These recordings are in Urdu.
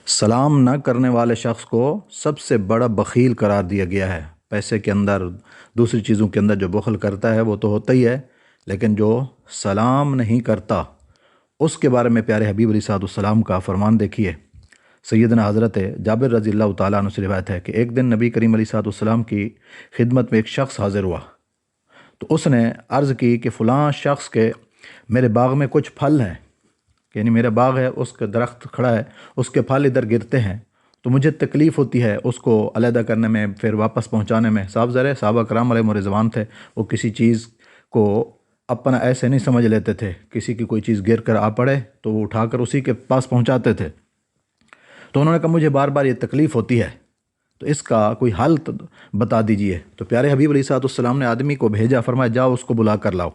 سلام نہ کرنے والے شخص کو سب سے بڑا بخیل قرار دیا گیا ہے۔ پیسے کے اندر، دوسری چیزوں کے اندر جو بخل کرتا ہے وہ تو ہوتا ہی ہے، لیکن جو سلام نہیں کرتا اس کے بارے میں پیارے حبیب علیہ السلام کا فرمان دیکھیے۔ سیدنا حضرت جابر رضی اللہ تعالیٰ عنہ سے روایت ہے کہ ایک دن نبی کریم علیہ السلام کی خدمت میں ایک شخص حاضر ہوا، تو اس نے عرض کی کہ فلاں شخص کے میرے باغ میں کچھ پھل ہیں، یعنی میرا باغ ہے، اس کا درخت کھڑا ہے، اس کے پھل ادھر گرتے ہیں، تو مجھے تکلیف ہوتی ہے اس کو علیحدہ کرنے میں، پھر واپس پہنچانے میں۔ صاحب ذرا صحابہ کرام علیہ رضوان تھے، وہ کسی چیز کو اپنا ایسے نہیں سمجھ لیتے تھے، کسی کی کوئی چیز گر کر آ پڑے تو وہ اٹھا کر اسی کے پاس پہنچاتے تھے۔ تو انہوں نے کہا مجھے بار بار یہ تکلیف ہوتی ہے، تو اس کا کوئی حل بتا دیجئے۔ تو پیارے حبیب علیہ السلام نے آدمی کو بھیجا، فرمایا جاؤ اس کو بلا کر لاؤ۔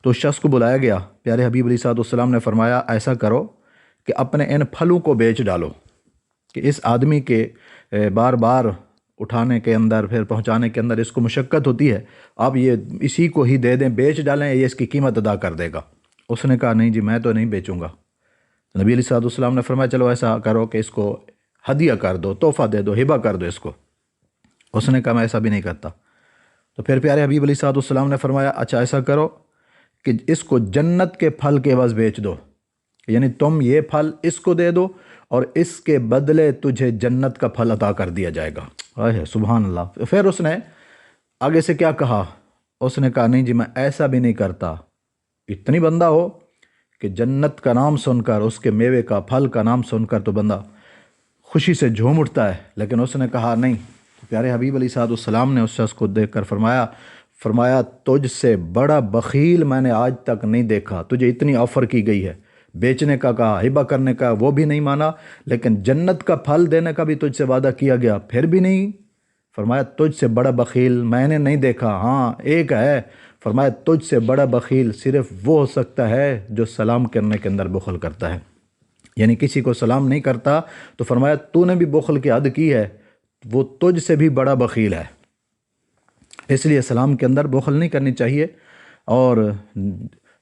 تو اس شخص کو بلایا گیا، پیارے حبیب علیہ السلام نے فرمایا ایسا کرو کہ اپنے ان پھلوں کو بیچ ڈالو، کہ اس آدمی کے بار بار اٹھانے کے اندر پھر پہنچانے کے اندر اس کو مشقت ہوتی ہے، آپ یہ اسی کو ہی دے دیں، بیچ ڈالیں، یہ اس کی قیمت ادا کر دے گا۔ اس نے کہا نہیں جی میں تو نہیں بیچوں گا۔ نبی علیہ السلام نے فرمایا چلو ایسا کرو کہ اس کو ہدیہ کر دو، تحفہ دے دو، ہبہ کر دو اس کو۔ اس نے کہا میں ایسا بھی نہیں کرتا۔ تو پھر پیارے حبیب علیہ السلام نے فرمایا اچھا ایسا کرو کہ اس کو جنت کے پھل کے عوض بیچ دو، یعنی تم یہ پھل اس کو دے دو اور اس کے بدلے تجھے جنت کا پھل عطا کر دیا جائے گا۔ سبحان اللہ۔ پھر اس نے آگے سے کیا کہا؟ اس نے کہا نہیں جی میں ایسا بھی نہیں کرتا۔ اتنی بندہ ہو کہ جنت کا نام سن کر، اس کے میوے کا، پھل کا نام سن کر تو بندہ خوشی سے جھوم اٹھتا ہے، لیکن اس نے کہا نہیں۔ پیارے حبیب علیہ السلام نے اس شخص کو دیکھ کر فرمایا تجھ سے بڑا بخیل میں نے آج تک نہیں دیکھا۔ تجھے اتنی آفر کی گئی ہے، بیچنے کا کہا، ہبہ کرنے کا، وہ بھی نہیں مانا، لیکن جنت کا پھل دینے کا بھی تجھ سے وعدہ کیا گیا، پھر بھی نہیں۔ فرمایا تجھ سے بڑا بخیل میں نے نہیں دیکھا، ہاں ایک ہے۔ فرمایا تجھ سے بڑا بخیل صرف وہ ہو سکتا ہے جو سلام کرنے کے اندر بخل کرتا ہے، یعنی کسی کو سلام نہیں کرتا۔ تو فرمایا تو نے بھی بخل کی حد کی ہے، وہ تجھ سے بھی بڑا بخیل ہے۔ اس لیے سلام کے اندر بخل نہیں کرنی چاہیے، اور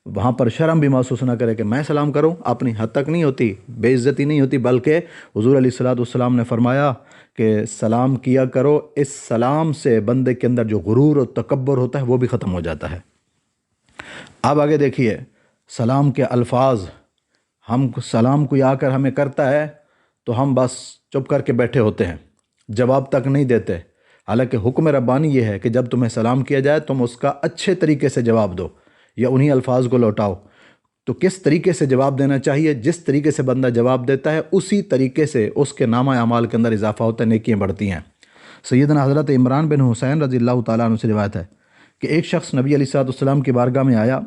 وہاں پر شرم بھی محسوس نہ کرے کہ میں سلام کروں، اپنی حد تک نہیں ہوتی، بے عزتی نہیں ہوتی، بلکہ حضور علیہ السلام نے فرمایا کہ سلام کیا کرو، اس سلام سے بندے کے اندر جو غرور اور تکبر ہوتا ہے وہ بھی ختم ہو جاتا ہے۔ اب آگے دیکھیے سلام کے الفاظ۔ ہم سلام کوئی آ کر ہمیں کرتا ہے تو ہم بس چپ کر کے بیٹھے ہوتے ہیں، جواب تک نہیں دیتے، حالانکہ حکم ربانی یہ ہے کہ جب تمہیں سلام کیا جائے تم اس کا اچھے طریقے سے جواب دو یا انہی الفاظ کو لوٹاؤ۔ تو کس طریقے سے جواب دینا چاہیے؟ جس طریقے سے بندہ جواب دیتا ہے اسی طریقے سے اس کے نامہ اعمال کے اندر اضافہ ہوتا ہے، نیکیاں بڑھتی ہیں۔ سیدنا حضرت عمران بن حسین رضی اللہ تعالیٰ عنہ سے روایت ہے کہ ایک شخص نبی علیہ السلام کی بارگاہ میں آیا،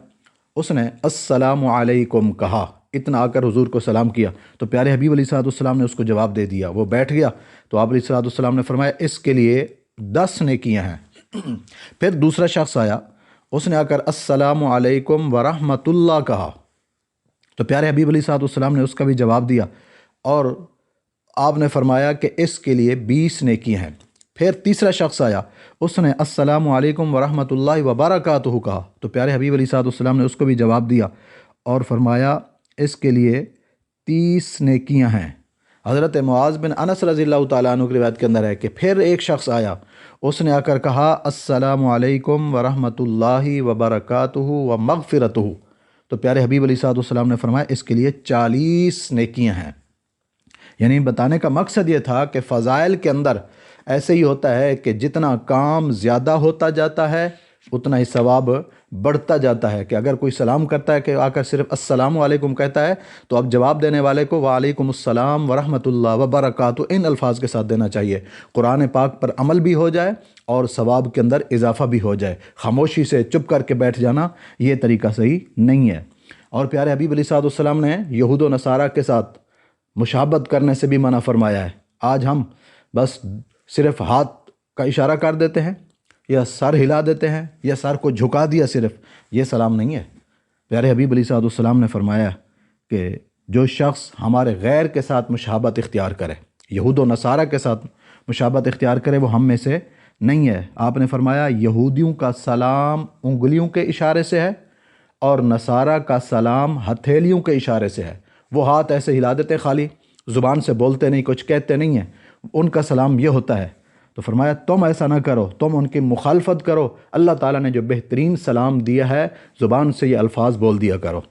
اس نے السلام علیکم کہا، اتنا آ کر حضور کو سلام کیا، تو پیارے حبیب علیہ السلام نے اس کو جواب دے دیا۔ وہ بیٹھ گیا تو آپ علیہ السلام نے فرمایا اس کے لیے 10 نیکیاں ہیں۔ پھر دوسرا شخص آیا، اس نے آ کر السلام علیکم ورحمۃ اللہ کہا، تو پیارے حبیب علیہ السلام نے اس کا بھی جواب دیا، اور آپ نے فرمایا کہ اس کے لیے 20 نیکیاں ہیں۔ پھر تیسرا شخص آیا، اس نے السلام علیکم ورحمۃ اللہ وبرکاتہ کہا، تو پیارے حبیب علیہ السلام نے اس کو بھی جواب دیا اور فرمایا اس کے لیے 30 نیکیاں ہیں۔ حضرت معاذ بن انس رضی اللہ تعالیٰ عنہ کی روایت کے اندر ہے کہ پھر ایک شخص آیا، اس نے آ کر کہا السلام علیکم ورحمۃ اللہ وبرکاتہ ومغفرتہ، تو پیارے حبیب علیہ السلام نے فرمایا اس کے لیے 40 نیکیاں ہیں۔ یعنی بتانے کا مقصد یہ تھا کہ فضائل کے اندر ایسے ہی ہوتا ہے کہ جتنا کام زیادہ ہوتا جاتا ہے اتنا ہی ثواب بڑھتا جاتا ہے۔ کہ اگر کوئی سلام کرتا ہے کہ آ کر صرف السلام علیکم کہتا ہے تو اب جواب دینے والے کو وعلیکم السلام ورحمۃ اللہ وبرکاتہ ان الفاظ کے ساتھ دینا چاہیے، قرآن پاک پر عمل بھی ہو جائے اور ثواب کے اندر اضافہ بھی ہو جائے۔ خاموشی سے چپ کر کے بیٹھ جانا یہ طریقہ صحیح نہیں ہے۔ اور پیارے حبیب علیہ السلام نے یہود و نصارہ کے ساتھ مشابہت کرنے سے بھی منع فرمایا ہے۔ آج ہم بس صرف ہاتھ کا اشارہ کر دیتے ہیں یا سر ہلا دیتے ہیں یا سر کو جھکا دیا، صرف یہ سلام نہیں ہے۔ پیارے حبیب علیہ السلام نے فرمایا کہ جو شخص ہمارے غیر کے ساتھ مشابہت اختیار کرے، یہود و نصارہ کے ساتھ مشابہت اختیار کرے، وہ ہم میں سے نہیں ہے۔ آپ نے فرمایا یہودیوں کا سلام انگلیوں کے اشارے سے ہے اور نصارہ کا سلام ہتھیلیوں کے اشارے سے ہے۔ وہ ہاتھ ایسے ہلا دیتے خالی، زبان سے بولتے نہیں، کچھ کہتے نہیں ہیں، ان کا سلام یہ ہوتا ہے۔ تو فرمایا تم ایسا نہ کرو، تم ان کی مخالفت کرو، اللہ تعالیٰ نے جو بہترین سلام دیا ہے زبان سے یہ الفاظ بول دیا کرو۔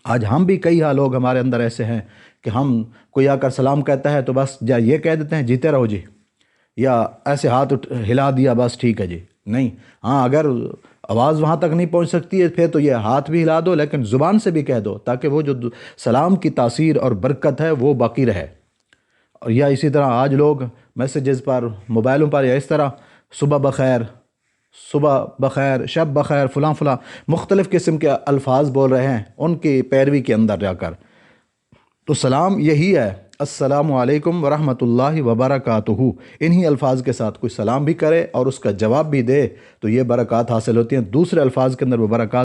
آج ہم بھی کئی لوگ ہمارے اندر ایسے ہیں کہ ہم کوئی آ کر سلام کہتا ہے تو بس یہ کہہ دیتے ہیں جیتے رہو جی، یا ایسے ہاتھ ہلا دیا بس ٹھیک ہے جی۔ نہیں، ہاں اگر آواز وہاں تک نہیں پہنچ سکتی ہے پھر تو یہ ہاتھ بھی ہلا دو، لیکن زبان سے بھی کہہ دو تاکہ وہ جو سلام کی تاثیر اور برکت ہے وہ باقی رہے۔ اور یا اسی طرح آج لوگ میسیجز پر، موبائلوں پر، یا اس طرح صبح بخیر، صبح بخیر، شب بخیر، فلاں فلاں مختلف قسم کے الفاظ بول رہے ہیں ان کی پیروی کے اندر جا کر۔ تو سلام یہی ہے، السلام علیکم ورحمۃ اللہ وبرکاتہ۔ انہی الفاظ کے ساتھ کوئی سلام بھی کرے اور اس کا جواب بھی دے تو یہ برکات حاصل ہوتی ہیں۔ دوسرے الفاظ کے اندر وہ برکات